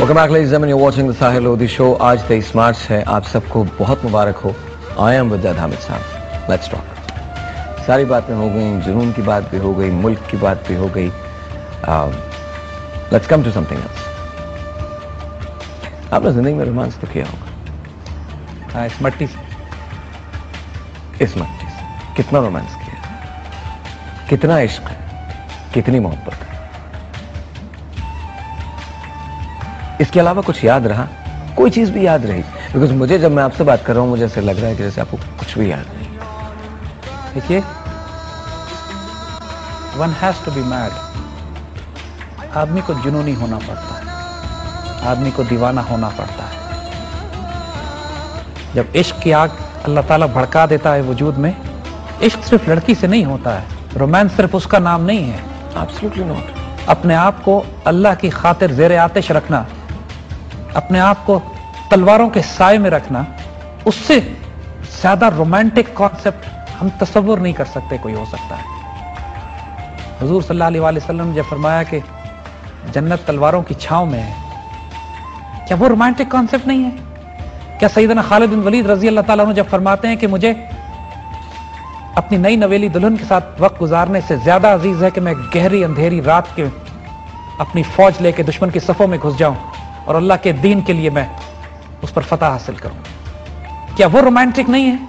Welcome back, ladies and gentlemen. You're watching the Sahil Lodi Show. आज 23 मार्च है. आप सबको बहुत मुबारक हो. I am Vidyadh Hamid साहब. Let's talk. सारी बातें हो गई, जुनून की बात भी हो गई, मुल्क की बात भी हो गई. Let's come to something else. आपने जिंदगी में रोमांस तो किया होगा. हाँ, इस मट्टी से. इस मट्टी से कितना रोमांस किया, कितना इश्क है, कितनी मोहब्बत है. इसके अलावा कुछ याद रहा, कोई चीज भी याद रही? बिकॉज मुझे जब मैं आपसे बात कर रहा हूं मुझे ऐसे लग रहा है कि जैसे आपको कुछ भी याद नहीं. देखिए, one has to be mad. आदमी को जुनूनी होना पड़ता है, आदमी को दीवाना होना पड़ता है. जब इश्क की आग अल्लाह ताला भड़का देता है वजूद में. इश्क सिर्फ लड़की से नहीं होता है, रोमांस सिर्फ उसका नाम नहीं है. Absolutely not. अपने अपने आप को अल्लाह की खातिर ज़ेरे आतिश रखना, अपने आप को तलवारों के साए में रखना, उससे ज्यादा रोमांटिक कॉन्सेप्ट हम तसव्वुर नहीं कर सकते कोई हो सकता है. हुजूर सल्लल्लाहु अलैहि वसल्लम ने जब फरमाया कि जन्नत तलवारों की छांव में है, क्या वो रोमांटिक कॉन्सेप्ट नहीं है? क्या सैयदना खालिद बिन वलीद रजी अल्लाह ताला अन्हु जब फरमाते हैं कि मुझे अपनी नई नवेली दुल्हन के साथ वक्त गुजारने से ज्यादा अजीज है कि मैं गहरी अंधेरी रात के अपनी फौज लेके दुश्मन की सफों में घुस जाऊं और अल्लाह के दीन के लिए मैं उस पर फतह हासिल करूं, क्या वो रोमांटिक नहीं है?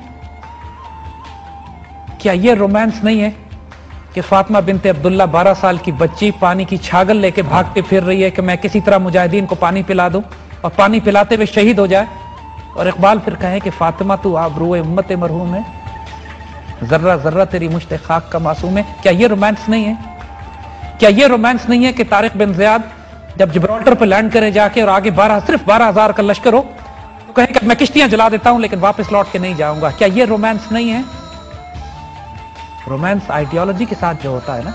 क्या ये रोमांस नहीं है कि फातिमा बिनते अब्दुल्ला 12 साल की बच्ची पानी की छागल लेके भागते फिर रही है कि मैं किसी तरह मुजाहिदीन को पानी पिला दूं और पानी पिलाते हुए शहीद हो जाए, और इकबाल फिर कहे कि फातिमा तू आबरूए उम्मत मरहूम है, जर्रा जर्रा तेरी मुश्ते खाक का मासूम है. क्या ये रोमांस नहीं है? क्या ये रोमांस नहीं है कि तारिक बिन ज़ियाद जब जिब्राल्टर पर लैंड करे जाके और आगे सिर्फ 12,000 का लश्कर हो तो कहे कि मैं किश्तियां जला देता हूं लेकिन वापस लौट के नहीं जाऊंगा? क्या ये रोमांस नहीं है? रोमांस आइडियोलॉजी के साथ जो होता है ना,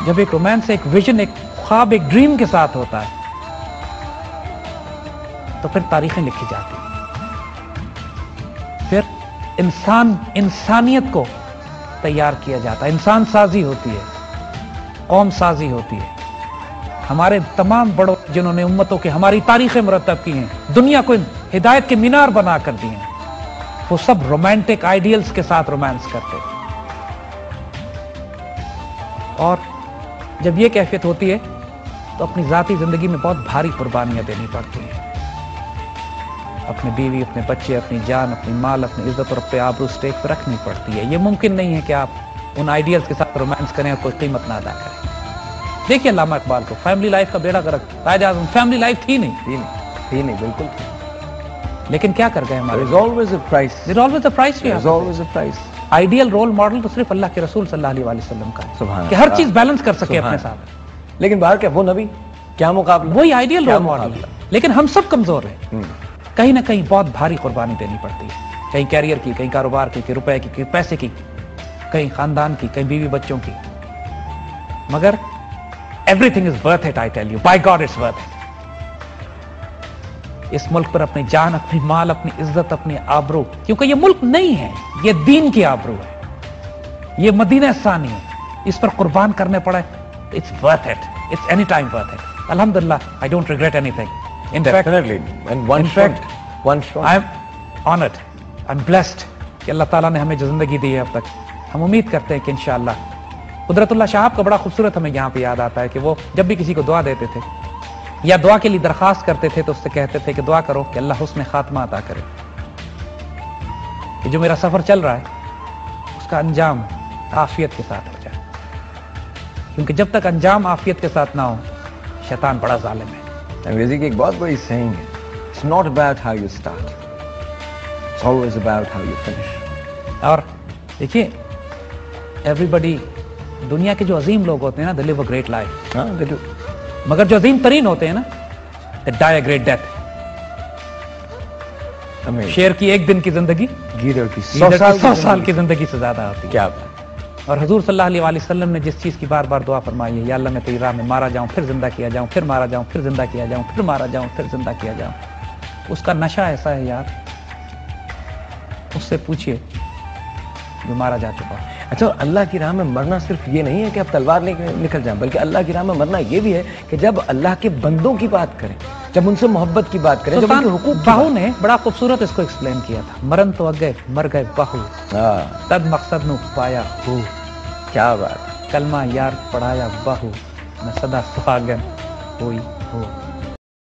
जब एक रोमांस एक विजन, एक ख्वाब, एक ड्रीम के साथ होता है तो फिर तारीखें लिखी जाती हैं. फिर इंसानियत को तैयार किया जाता है. इंसान साजी होती है, कौम साजी होती है. हमारे तमाम बड़ों जिन्होंने उम्मतों के हमारी तारीखें मुरतब की हैं, दुनिया को हिदायत के मीनार बना कर दिए हैं, वो सब रोमांटिक आइडियल्स के साथ रोमांस करते हैं. और जब ये कैफियत होती है तो अपनी जाती जिंदगी में बहुत भारी कुर्बानियां देनी पड़ती हैं. अपने बीवी, अपने बच्चे, अपनी जान, अपनी माल, अपनी इज्जत और अपने आबरू स्टेक पर रखनी पड़ती है. ये मुमकिन नहीं है कि आप उन आइडियल्स के साथ रोमांस करें और कोई कीमत ना अदा करें. देखिए अल्लामा इकबाल को, फैमिली लाइफ का बेड़ा गर्क. कायदे आज़म फैमिली लाइफ थी नहीं, बिल्कुल. लेकिन क्या कर गए हमारे? There is always a price. There is always a price. There is always a price. Ideal role model तो सिर्फ अल्लाह के रसूल सल्लल्लाहु अलैहि वसल्लम का है सुभान कि हर अल्लाह. चीज बैलेंस कर सके सुभान. अपने साथ. लेकिन बाहर क्या वो नबी, क्या मुकाबला? वही आइडियल क्या रोल मॉडल मुकाबला? है. लेकिन हम सब कमजोर हैं. कहीं ना कहीं बहुत भारी कुर्बानी देनी पड़ती है. कहीं कैरियर की, कहीं कारोबार की, कहीं रुपए की, कहीं पैसे की, कहीं खानदान की, कहीं बीवी बच्चों की. मगर everything is worth it. I tell you, by God it's worth it. इस मुल्क पर अपनी जान, अपनी माल, अपनी इज्जत, अपनी आबरू, क्योंकि ये मुल्क नहीं है, ये दीन की आबरू है, ये मदीना सानी है, इस पर कुर्बान करने पड़े. It's worth it. It's any time worth it. अल्हम्दुलिल्लाह, I don't regret anything. In fact, I am honored, I am blessed कि अल्लाह ताला ने हमें जो जिंदगी दी है अब तक, हम उम्मीद करते हैं कि इंशाअल्लाह. कुदरतुल्लाह साहब का बड़ा खूबसूरत हमें यहाँ पे याद आता है कि वो जब भी किसी को दुआ देते थे या दुआ के लिए दरखास्त करते थे तो उससे कहते थे कि दुआ करो कि अल्लाह हुस्न खात्मा अता करे, कि जो मेरा सफर चल रहा है उसका अंजाम आफियत के साथ हो जाए, क्योंकि जब तक अंजाम आफियत के साथ ना हो शैतान बड़ा जालिम है. अंग्रेजी की एक बहुत बड़ी saying है, It's not about how you start, it's always about how you finish. और देखिए, एवरीबडी, दुनिया के जो अजीम लोग होते हैं ना, they live a great life. हाँ, they do. मगर जो अजीम तरीन होते हैं ना, they die a great death. शेर की एक दिन की जिंदगी गीदड़ की 100 साल की जिंदगी से ज्यादा होती है. क्या बात. और हुजूर सल्लल्लाहु अलैहि वसल्लम ने जिस चीज की बार बार दुआ फरमाई है, या अल्लाह मैं तेरी राह में मारा जाऊं, फिर जिंदा किया जाऊं, फिर मारा जाऊं, फिर जिंदा किया जाऊं, फिर मारा जाऊं, फिर जिंदा किया जाऊं, उसका नशा ऐसा है यार, उससे पूछिए जो मारा जा चुका है. اچھا، اور اللہ کی راہ میں مرنا صرف یہ نہیں ہے کہ آپ تلوار لے کے نکل جائیں، بلکہ اللہ کی راہ میں مرنا یہ بھی ہے کہ جب اللہ کے بندوں کی بات کریں، جب ان سے محبت کی بات کریں، جب ان کے حقوق کی باہو نے بڑا خوبصورت اس کو ایکسپلین کیا تھا، مرن تو اگے مر گئے باہو، تد مقصد نو پایا ہو، کیا بات، کلمہ یار پڑھایا باہو، میں صدا سہاگن ہوئی ہو.